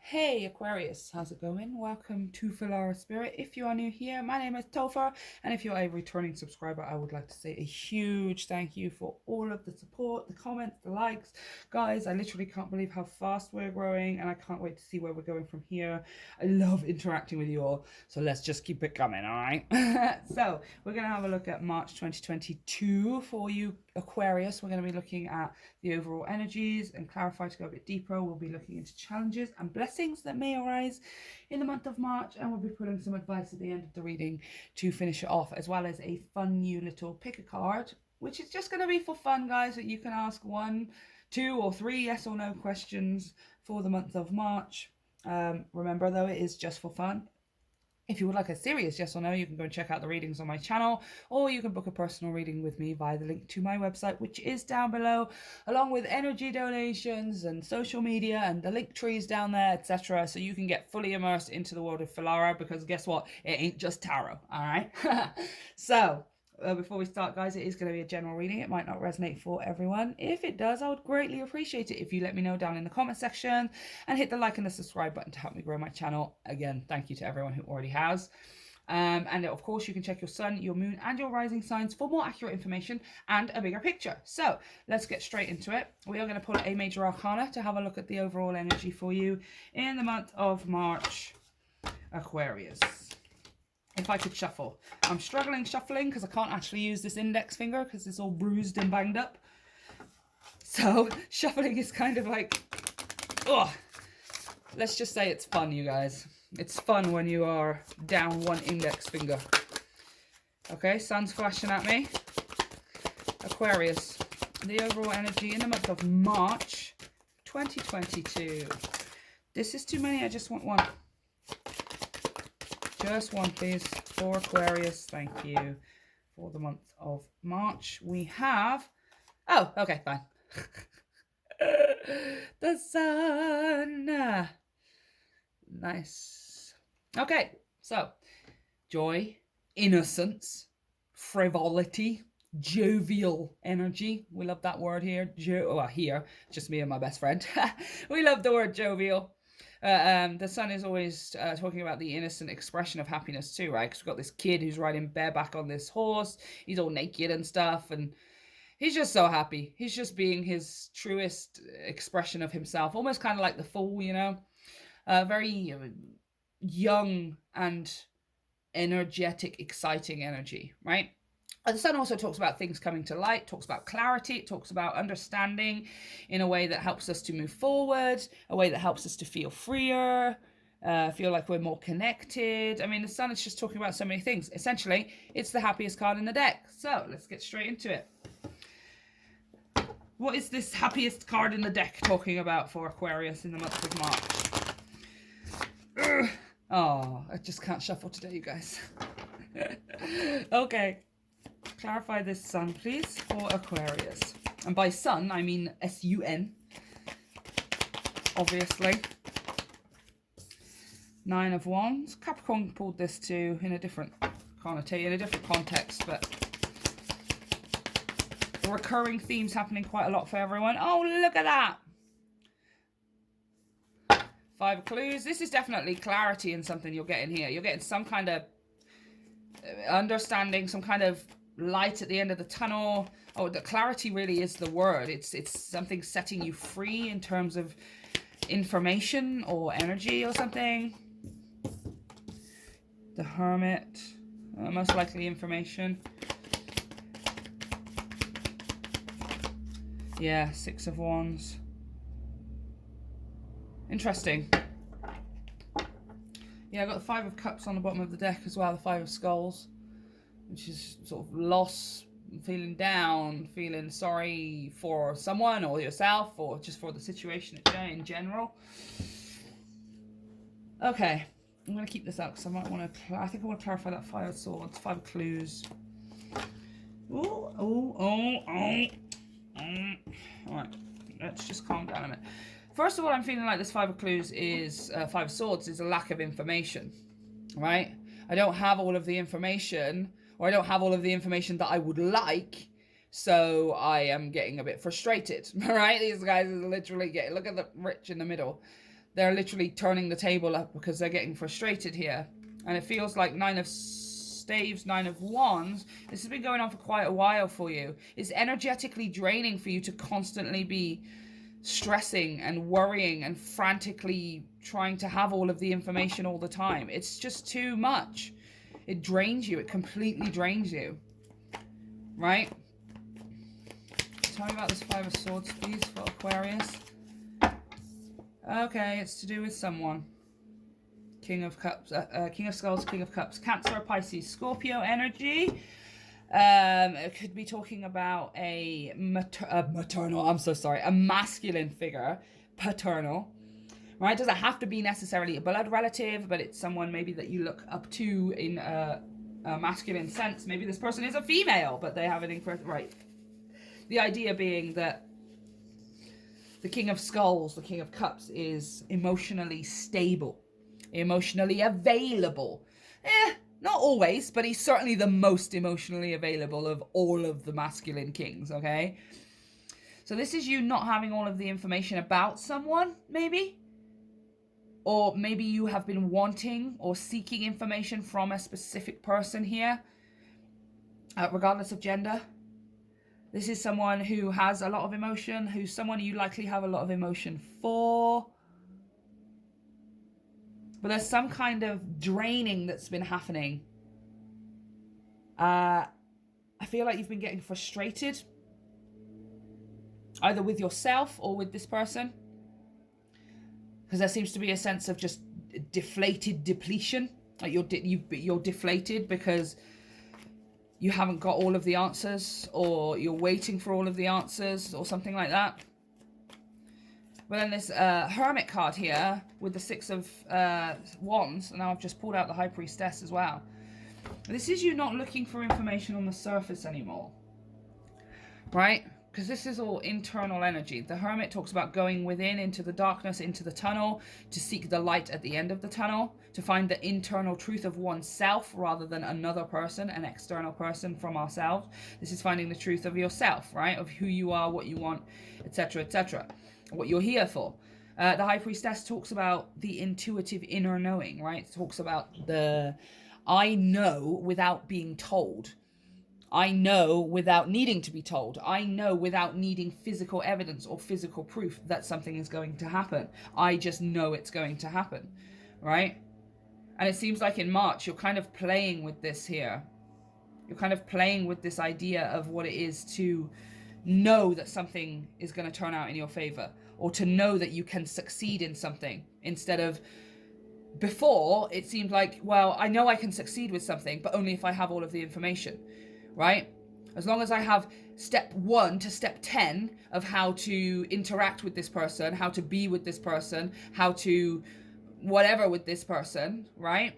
Hey Aquarius, how's it going? Welcome to Filara Spirit. If you are new here, my name is Topher, and if you're a returning subscriber, I would like to say a huge thank you for all of the support, the comments, the likes. Guys, I literally can't believe how fast we're growing, and I can't wait to see where we're going from here. I love interacting with you all, so let's just keep it coming, alright? So, we're going to have a look at March 2022 for you Aquarius. We're going to be looking at the overall energies and clarify to go a bit deeper. We'll be looking into challenges and blessings that may arise in the month of March, and we'll be putting some advice at the end of the reading to finish it off, as well as a fun new little pick a card, which is just going to be for fun, guys, that you can ask 1, 2 or 3 yes or no questions for the month of March. Remember though, it is just for fun. If you would like a serious yes or no, you can go and check out the readings on my channel, or you can book a personal reading with me via the link to my website, which is down below, along with energy donations and social media and the link trees down there, etc. So you can get fully immersed into the world of Filara, because guess what? It ain't just tarot, all right? So, before we start, guys, it is going to be a general reading. It might not resonate for everyone. If it does, I would greatly appreciate it if you let me know down in the comment section, and hit the like and the subscribe button to help me grow my channel. Again, thank you to everyone who already has. And of course, you can check your sun, your moon, and your rising signs for more accurate information and a bigger picture. So let's get straight into it. We are going to pull a major arcana to have a look at the overall energy for you in the month of March, Aquarius. If I could shuffle. I'm struggling shuffling because I can't actually use this index finger because it's all bruised and banged up. So shuffling is kind of like, oh, let's just say it's fun, you guys. It's fun when you are down one index finger. Okay, sun's flashing at me. Aquarius, the overall energy in the month of March 2022. This is too many, I just want one. Just one, please, for Aquarius. Thank you. For the month of March, we have... Oh, okay, fine. The sun. Nice. Okay, so joy, innocence, frivolity, jovial energy. We love that word here. Here, just me and my best friend. We love the word jovial. The sun is always talking about the innocent expression of happiness too, right? Because we've got this kid who's riding bareback on this horse. He's all naked and stuff, and he's just so happy. He's just being his truest expression of himself, almost kind of like the fool, you know? Very young and energetic, exciting energy, right? The sun also talks about things coming to light, talks about clarity, it talks about understanding in a way that helps us to move forward, a way that helps us to feel freer, feel like we're more connected. I mean, the sun is just talking about so many things. Essentially, it's the happiest card in the deck. So let's get straight into it. What is this happiest card in the deck talking about for Aquarius in the month of March? Oh, I just can't shuffle today, you guys. Okay. Clarify this sun, please, for Aquarius. And by sun, I mean S-U-N. Obviously. 9 of Wands. Capricorn pulled this too in a different connotation, in a different context, but recurring themes happening quite a lot for everyone. Oh, look at that! 5 of Clues. This is definitely clarity in something you're getting here. You're getting some kind of understanding, some kind of light at the end of the tunnel. Oh, the clarity really is the word. It's something setting you free in terms of information or energy or something. The Hermit, most likely information. Yeah, 6 of Wands. Interesting. Yeah, I've got the 5 of Cups on the bottom of the deck as well, the 5 of Skulls, which is sort of loss, feeling down, feeling sorry for someone or yourself, or just for the situation in general. Okay, I'm going to keep this up because I might want to, I think I want to clarify that 5 of Swords, 5 of Clues. Alright, let's just calm down a minute. First of all, I'm feeling like this 5 of Clues is, 5 of Swords is a lack of information, right? I don't have all of the information, or I don't have all of the information that I would like, so I am getting a bit frustrated, right? These guys are literally getting, look at the rich in the middle. they're literally turning the table up because they're getting frustrated here. And it feels like 9 of Staves, 9 of Wands. This has been going on for quite a while for you. It's energetically draining for you to constantly be stressing and worrying and frantically trying to have all of the information all the time. It's just too much. It drains you. It completely drains you. Right? Tell me about this 5 of Swords, please, for Aquarius. Okay, it's to do with someone. King of Cups, King of Skulls, King of Cups, Cancer, Pisces, Scorpio energy. It could be talking about a maternal, I'm so sorry, a masculine figure, paternal, right? Doesn't have to be necessarily a blood relative, but it's someone maybe that you look up to in a masculine sense. Maybe this person is a female, but they have an incredible, right? The idea being that the King of Skulls, the King of Cups, is emotionally stable, emotionally available. Not always, but he's certainly the most emotionally available of all of the masculine kings, okay? So this is you not having all of the information about someone, maybe? Or maybe you have been wanting or seeking information from a specific person here, regardless of gender. This is someone who has a lot of emotion, who's someone you likely have a lot of emotion for. But there's some kind of draining that's been happening. I feel like you've been getting frustrated, either with yourself or with this person. Because there seems to be a sense of just deflated depletion. Like you're deflated because you haven't got all of the answers, or you're waiting for all of the answers, or something like that. But then this Hermit card here with the 6 of Wands, and now I've just pulled out the High Priestess as well. This is you not looking for information on the surface anymore, right? Because this is all internal energy. The Hermit talks about going within, into the darkness, into the tunnel, to seek the light at the end of the tunnel, to find the internal truth of oneself rather than another person, an external person from ourselves. This is finding the truth of yourself, right? Of who you are, what you want, etc., etc., what you're here for. The High Priestess talks about the intuitive inner knowing, right? It talks about the I know without being told. I know without needing to be told. I know without needing physical evidence or physical proof that something is going to happen. I just know it's going to happen, right? And it seems like in March, you're kind of playing with this here. You're kind of playing with this idea of what it is to know that something is going to turn out in your favor, or to know that you can succeed in something, instead of before it seemed like, well, I know I can succeed with something, but only if I have all of the information. Right? As long as I have step 1 to step 10 of how to interact with this person, how to be with this person, how to whatever with this person, right?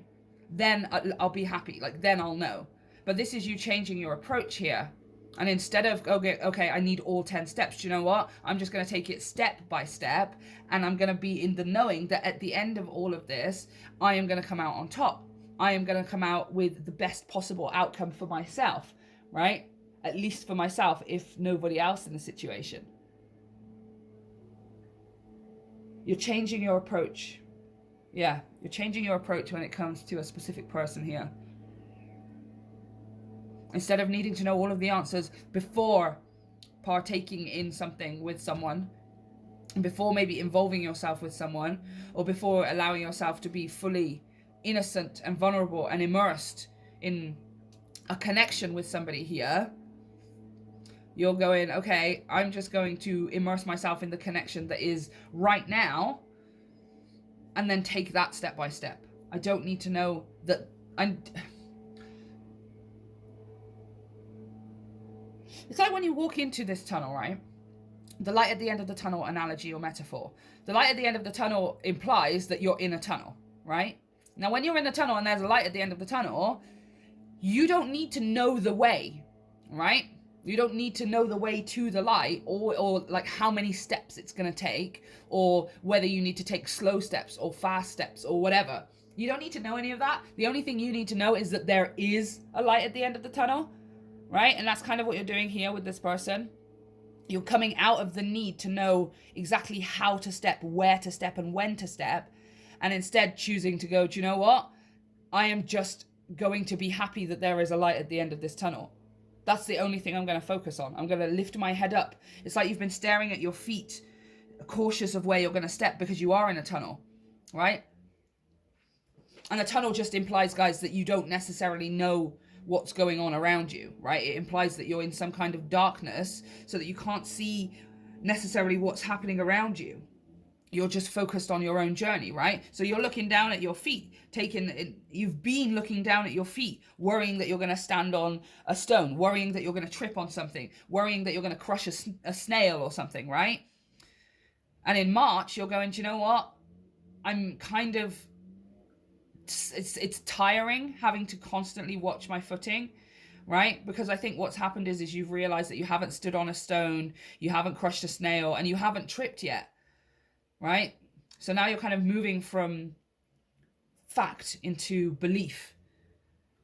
Then I'll be happy. Like, then I'll know. But this is you changing your approach here. And instead of, okay, I need all 10 steps, do you know what? I'm just going to take it step by step, and I'm going to be in the knowing that at the end of all of this, I am going to come out on top. I am going to come out with the best possible outcome for myself. Right? At least for myself, if nobody else in the situation. You're changing your approach. Yeah, you're changing your approach when it comes to a specific person here. Instead of needing to know all of the answers before partaking in something with someone, before maybe involving yourself with someone, or before allowing yourself to be fully innocent and vulnerable and immersed in a connection with somebody here, you're going, okay, I'm just going to immerse myself in the connection that is right now, and then take that step by step. I don't need to know that It's like when you walk into this tunnel, right? The light at the end of the tunnel analogy or metaphor. The light at the end of the tunnel implies that you're in a tunnel, right? Now, when you're in the tunnel and there's a light at the end of the tunnel, you don't need to know the way, right? You don't need to know the way to the light, or like how many steps it's going to take, or whether you need to take slow steps or fast steps or whatever. You don't need to know any of that. The only thing you need to know is that there is a light at the end of the tunnel, right? And that's kind of what you're doing here with this person. You're coming out of the need to know exactly how to step, where to step, and when to step, and instead choosing to go, do you know what? I am just going to be happy that there is a light at the end of this tunnel. That's the only thing I'm going to focus on. I'm going to lift my head up. It's like you've been staring at your feet, cautious of where you're going to step because you are in a tunnel, right? And a tunnel just implies, guys, that you don't necessarily know what's going on around you, right? It implies that you're in some kind of darkness so that you can't see necessarily what's happening around you. You're just focused on your own journey, right? So you're looking down at your feet, you've been looking down at your feet, worrying that you're going to stand on a stone, worrying that you're going to trip on something, worrying that you're going to crush a snail or something, right? And in March, you're going, do you know what? I'm kind of, it's tiring having to constantly watch my footing, right? Because I think what's happened is you've realized that you haven't stood on a stone, you haven't crushed a snail, and you haven't tripped yet. Right? So now you're kind of moving from fact into belief,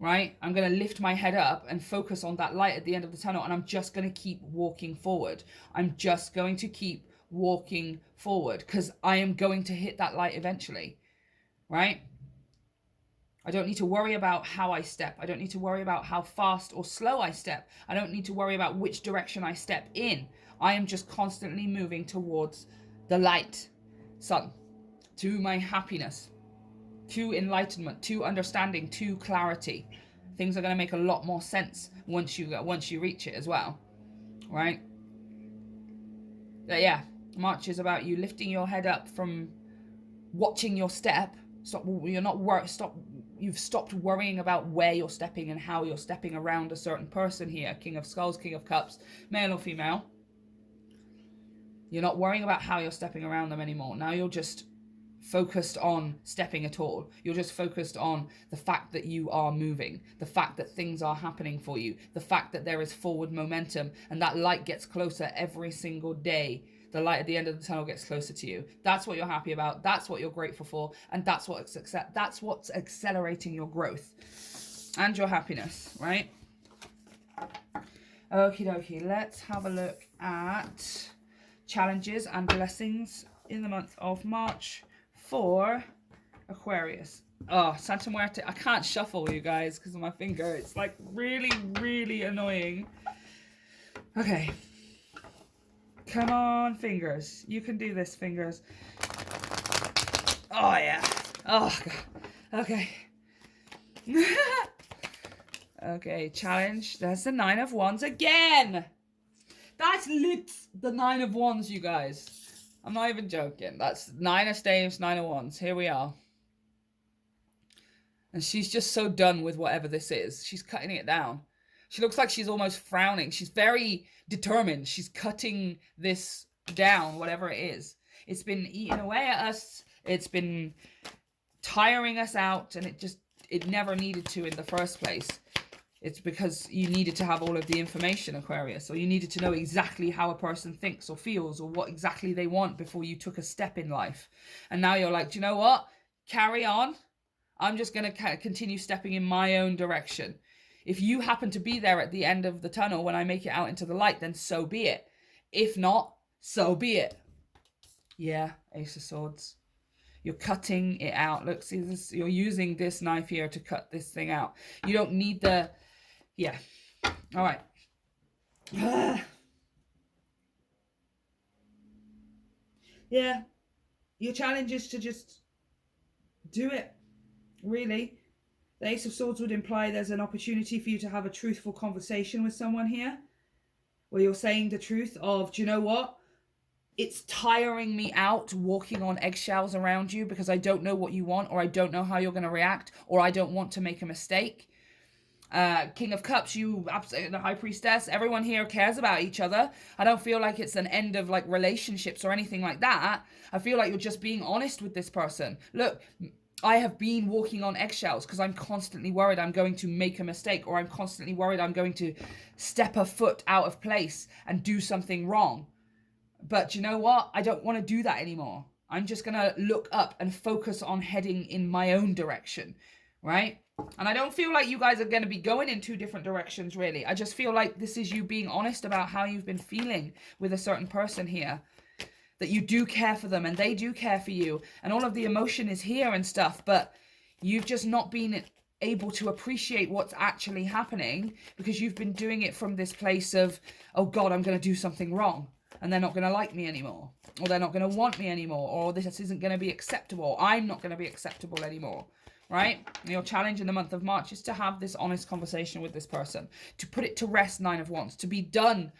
right? I'm going to lift my head up and focus on that light at the end of the tunnel, and I'm just going to keep walking forward. I'm just going to keep walking forward because I am going to hit that light eventually, right? I don't need to worry about how I step. I don't need to worry about how fast or slow I step. I don't need to worry about which direction I step in. I am just constantly moving towards the light. Sun, to my happiness, to enlightenment, to understanding, to clarity. Things are going to make a lot more sense once you reach it as well, right? But yeah, March is about you lifting your head up from watching your step. You've stopped worrying about where you're stepping and how you're stepping around a certain person here. King of Skulls, King of Cups, male or female. You're not worrying about how you're stepping around them anymore. Now you're just focused on stepping at all. You're just focused on the fact that you are moving, the fact that things are happening for you, the fact that there is forward momentum, and that light gets closer every single day. The light at the end of the tunnel gets closer to you. That's what you're happy about. That's what you're grateful for. And that's what's accelerating your growth and your happiness, right? Okie dokie. Let's have a look at challenges and blessings in the month of March for Aquarius. Oh, Santa Muerte. I can't shuffle, you guys, because of my finger. It's like really, really annoying. Okay. Come on, fingers. You can do this, fingers. Oh, yeah. Oh, God. Okay. Okay, challenge. There's the 9 of Wands again. That's the 9 of Wands, you guys. I'm not even joking. That's 9 of Staves, 9 of Wands. Here we are. And she's just so done with whatever this is. She's cutting it down. She looks like she's almost frowning. She's very determined. She's cutting this down, whatever it is. It's been eating away at us. It's been tiring us out. And it never needed to in the first place. It's because you needed to have all of the information, Aquarius, or you needed to know exactly how a person thinks or feels or what exactly they want before you took a step in life. And now you're like, do you know what? Carry on. I'm just going to continue stepping in my own direction. If you happen to be there at the end of the tunnel when I make it out into the light, then so be it. If not, so be it. Yeah, Ace of Swords. You're cutting it out. Look, see this? You're using this knife here to cut this thing out. You don't need the... Yeah. All right. Yeah. Your challenge is to just do it. Really. The Ace of Swords would imply there's an opportunity for you to have a truthful conversation with someone here, where you're saying the truth of, do you know what? It's tiring me out walking on eggshells around you because I don't know what you want, or I don't know how you're going to react, or I don't want to make a mistake. King of Cups, you absolutely, the High Priestess, everyone here cares about each other. I don't feel like it's an end of like relationships or anything like that. I feel like you're just being honest with this person. Look, I have been walking on eggshells because I'm constantly worried I'm going to make a mistake, or I'm constantly worried I'm going to step a foot out of place and do something wrong. But you know what? I don't want to do that anymore. I'm just going to look up and focus on heading in my own direction, right? And I don't feel like you guys are going to be going in two different directions, really. I just feel like this is you being honest about how you've been feeling with a certain person here. That you do care for them and they do care for you. And all of the emotion is here and stuff. But you've just not been able to appreciate what's actually happening because you've been doing it from this place of, oh God, I'm going to do something wrong. And they're not going to like me anymore. Or they're not going to want me anymore. Or this isn't going to be acceptable. I'm not going to be acceptable anymore. Right? And your challenge in the month of March is to have this honest conversation with this person. To put it to rest, 9 of Wands. To be done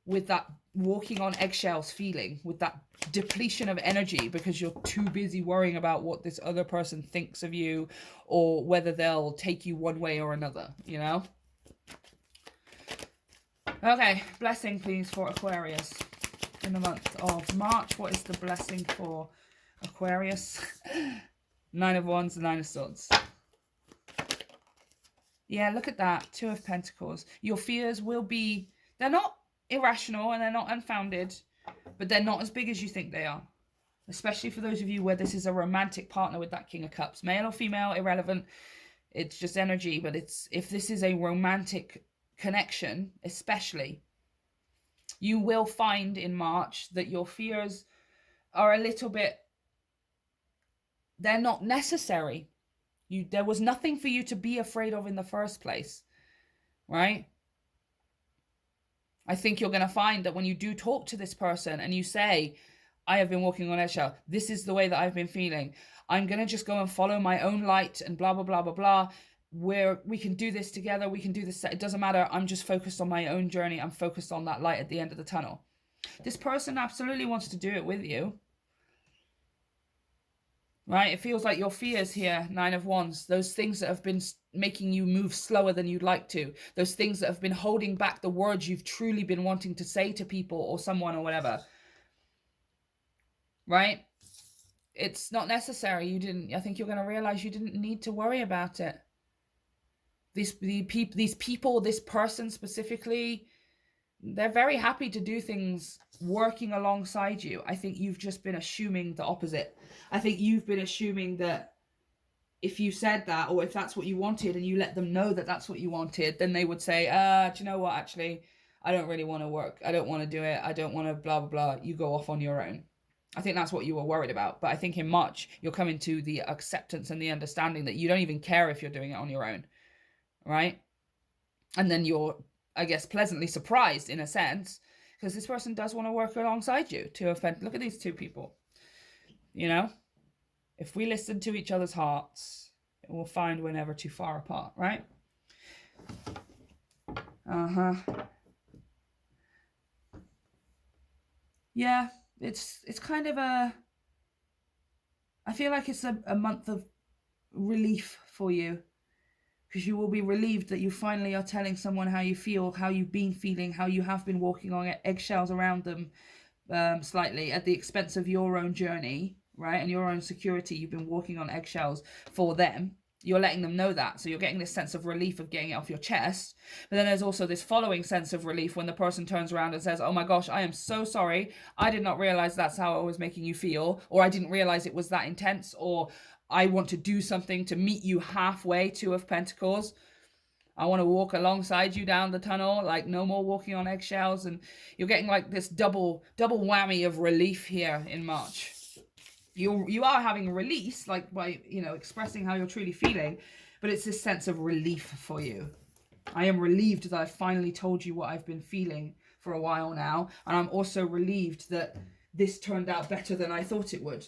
with that walking on eggshells feeling. With that depletion of energy. Because you're too busy worrying about what this other person thinks of you. Or whether they'll take you one way or another. You know? Okay. Blessing, please, for Aquarius. In the month of March. What is the blessing for Aquarius? 9 of Wands and 9 of Swords. Yeah, look at that. 2 of Pentacles. Your fears will be... They're not irrational and they're not unfounded. But they're not as big as you think they are. Especially for those of you where this is a romantic partner with that King of Cups. Male or female, irrelevant. It's just energy. But it's if this is a romantic connection, especially, you will find in March that your fears are a little bit... They're not necessary. There was nothing for you to be afraid of in the first place, right? I think you're going to find that when you do talk to this person and you say, I have been walking on eggshell, this is the way that I've been feeling, I'm going to just go and follow my own light and blah, blah, blah, blah, blah, where we can do this together, we can do this, it doesn't matter, I'm just focused on my own journey, I'm focused on that light at the end of the tunnel. This person absolutely wants to do it with you. Right? It feels like your fears here, 9 of Wands, those things that have been making you move slower than you'd like to, those things that have been holding back the words you've truly been wanting to say to people or someone or whatever. Right? It's not necessary. I think you're going to realize you didn't need to worry about it. These people, this person specifically, they're very happy to do things working alongside you. I think you've just been assuming the opposite. I think you've been assuming that if you said that, or if that's what you wanted and you let them know that that's what you wanted, then they would say, do you know what, actually, I don't really want to work. I don't want to do it. I don't want to blah, blah, blah. You go off on your own. I think that's what you were worried about. But I think in March, you're coming to the acceptance and the understanding that you don't even care if you're doing it on your own. Right? And then you're, I guess, pleasantly surprised in a sense, because this person does want to work alongside you. Look at these two people. You know, if we listen to each other's hearts, we'll find we're never too far apart, right? Yeah, it's kind of I feel like it's a month of relief for you. Because you will be relieved that you finally are telling someone how you feel, how you've been feeling, how you have been walking on eggshells around them slightly at the expense of your own journey, right? And your own security. You've been walking on eggshells for them. You're letting them know that. So you're getting this sense of relief of getting it off your chest. But then there's also this following sense of relief when the person turns around and says, oh my gosh, I am so sorry. I did not realize that's how I was making you feel. Or I didn't realize it was that intense. Or I want to do something to meet you halfway, 2 of Pentacles. I want to walk alongside you down the tunnel, like no more walking on eggshells. And you're getting like this double whammy of relief here in March. You are having a release, like by, you know, expressing how you're truly feeling, but it's this sense of relief for you. I am relieved that I've finally told you what I've been feeling for a while now. And I'm also relieved that this turned out better than I thought it would.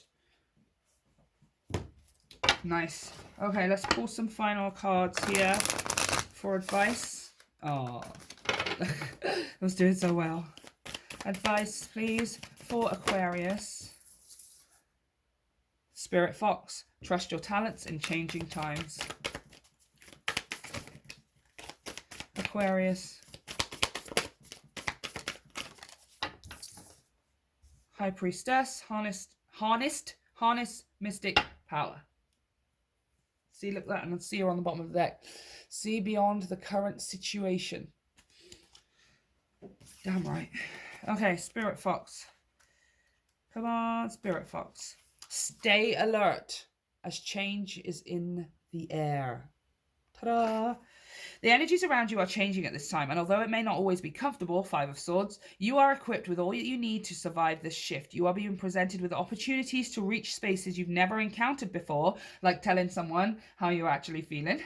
Nice. Okay, let's pull some final cards here for advice. Oh, I was doing so well. Advice, please, for Aquarius. Spirit Fox, trust your talents in changing times. Aquarius. High Priestess, harness mystic power. See, look at that, and see her on the bottom of the deck. See beyond the current situation. Damn right. Okay, Spirit Fox. Come on, Spirit Fox. Stay alert as change is in the air. Ta-da! The energies around you are changing at this time, and although it may not always be comfortable, Five of Swords, you are equipped with all that you need to survive this shift. You are being presented with opportunities to reach spaces you've never encountered before, like telling someone how you're actually feeling.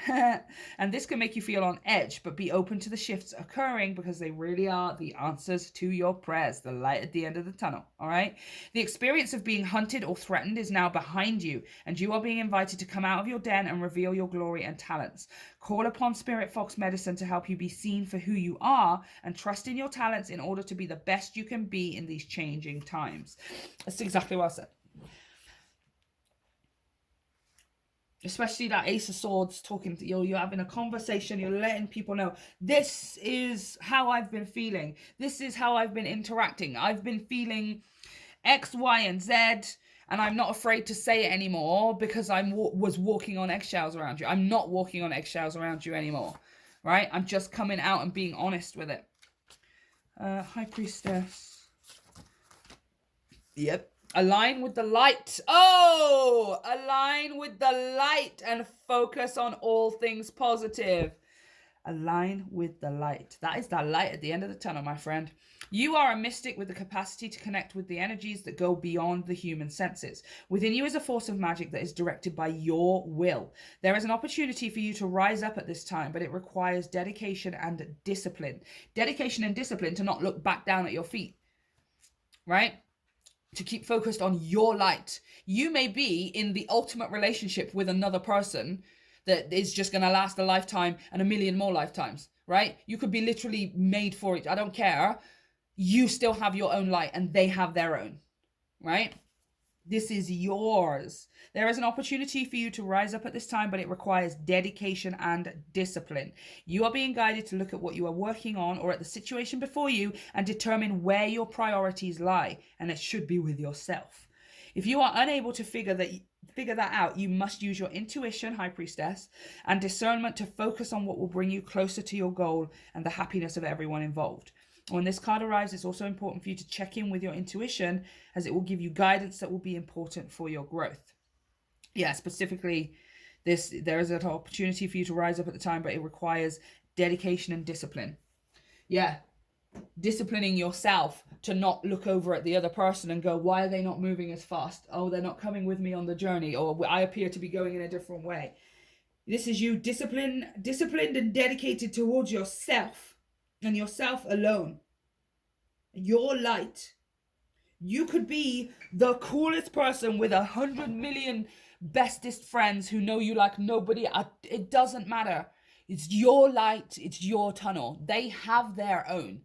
And this can make you feel on edge, but be open to the shifts occurring because they really are the answers to your prayers, the light at the end of the tunnel, all right? The experience of being hunted or threatened is now behind you, and you are being invited to come out of your den and reveal your glory and talents. Call upon Spirit Fox Medicine to help you be seen for who you are and trust in your talents in order to be the best you can be in these changing times. That's exactly what I said. Especially that Ace of Swords talking to you, you're having a conversation, you're letting people know, this is how I've been feeling. This is how I've been interacting. I've been feeling X, Y, and Z, and I'm not afraid to say it anymore because I was walking on eggshells around you. I'm not walking on eggshells around you anymore. Right? I'm just coming out and being honest with it. High Priestess. Yep. Align with the light. Oh! Align with the light and focus on all things positive. Align with the light. That is the light at the end of the tunnel, my friend. You are a mystic with the capacity to connect with the energies that go beyond the human senses. Within you is a force of magic that is directed by your will. There is an opportunity for you to rise up at this time, but it requires dedication and discipline. Dedication and discipline to not look back down at your feet, right? To keep focused on your light. You may be in the ultimate relationship with another person that is just going to last a lifetime and a million more lifetimes, right? You could be literally made for it. I don't care. You still have your own light and they have their own, right? This is yours. There is an opportunity for you to rise up at this time, but it requires dedication and discipline. You are being guided to look at what you are working on or at the situation before you and determine where your priorities lie, and it should be with yourself. If you are unable to figure that out, you must use your intuition, High Priestess, and discernment to focus on what will bring you closer to your goal and the happiness of everyone involved. When this card arrives, it's also important for you to check in with your intuition, as it will give you guidance that will be important for your growth. Yeah, specifically, there is an opportunity for you to rise up at the time, but it requires dedication and discipline. Yeah, disciplining yourself to not look over at the other person and go, why are they not moving as fast? Oh, they're not coming with me on the journey, or I appear to be going in a different way. This is you disciplined and dedicated towards yourself. And yourself alone. Your light. You could be the coolest person with 100 million bestest friends who know you like nobody. It doesn't matter. It's your light. It's your tunnel. They have their own.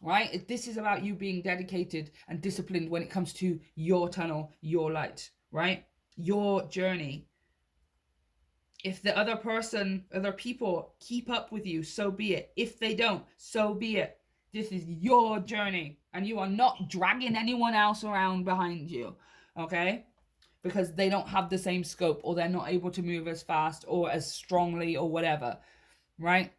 Right? This is about you being dedicated and disciplined when it comes to your tunnel, your light. Right? Your journey. If the other people keep up with you, so be it. If they don't, so be it. This is your journey, and you are not dragging anyone else around behind you, okay? Because they don't have the same scope, or they're not able to move as fast or as strongly or whatever, right?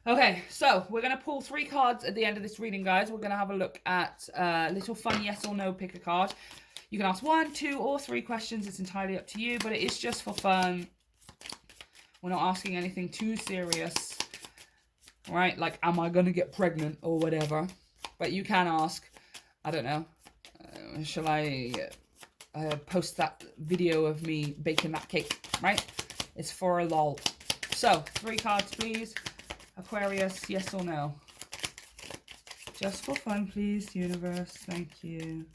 Okay, so we're going to pull 3 cards at the end of this reading, guys. We're going to have a look at a little fun yes or no, pick a card. You can ask 1, 2, or 3 questions. It's entirely up to you, but it is just for fun. We're not asking anything too serious, right? Like, am I going to get pregnant or whatever? But you can ask, I don't know, shall I post that video of me baking that cake, right? It's for a lol. So, 3 cards, please. Aquarius, yes or no? Just for fun, please, universe. Thank you.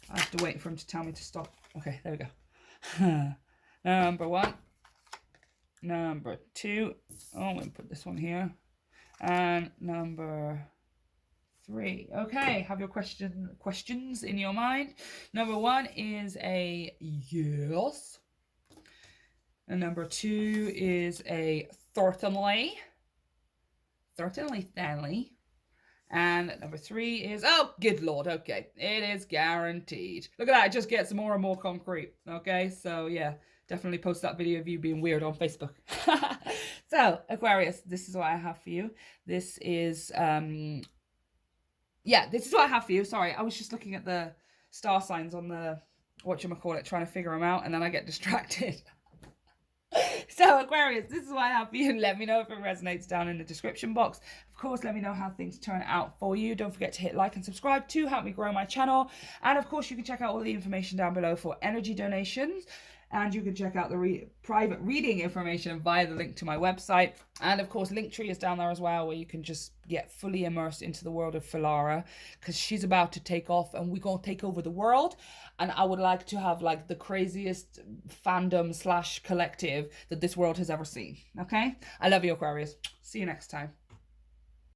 I have to wait for him to tell me to stop. Okay, there we go. Number 1. Number 2, oh, I'm going to put this one here. And number 3. Okay, have your questions in your mind. Number 1 is a yes. And number 2 is a certainly. Certainly, Stanley. And number 3 is, oh, good Lord, okay. It is guaranteed. Look at that, it just gets more and more concrete. Okay, so yeah. Definitely post that video of you being weird on Facebook. So, Aquarius, this is what I have for you. This is, this is what I have for you. Sorry, I was just looking at the star signs on the, whatchamacallit, trying to figure them out, and then I get distracted. So Aquarius, this is what I have for you. Let me know if it resonates down in the description box. Of course, let me know how things turn out for you. Don't forget to hit like and subscribe to help me grow my channel. And of course, you can check out all the information down below for energy donations. And you can check out the private reading information via the link to my website. And of course, Linktree is down there as well, where you can just get fully immersed into the world of Filara, because she's about to take off and we're going to take over the world. And I would like to have like the craziest fandom / collective that this world has ever seen. Okay? I love you, Aquarius. See you next time.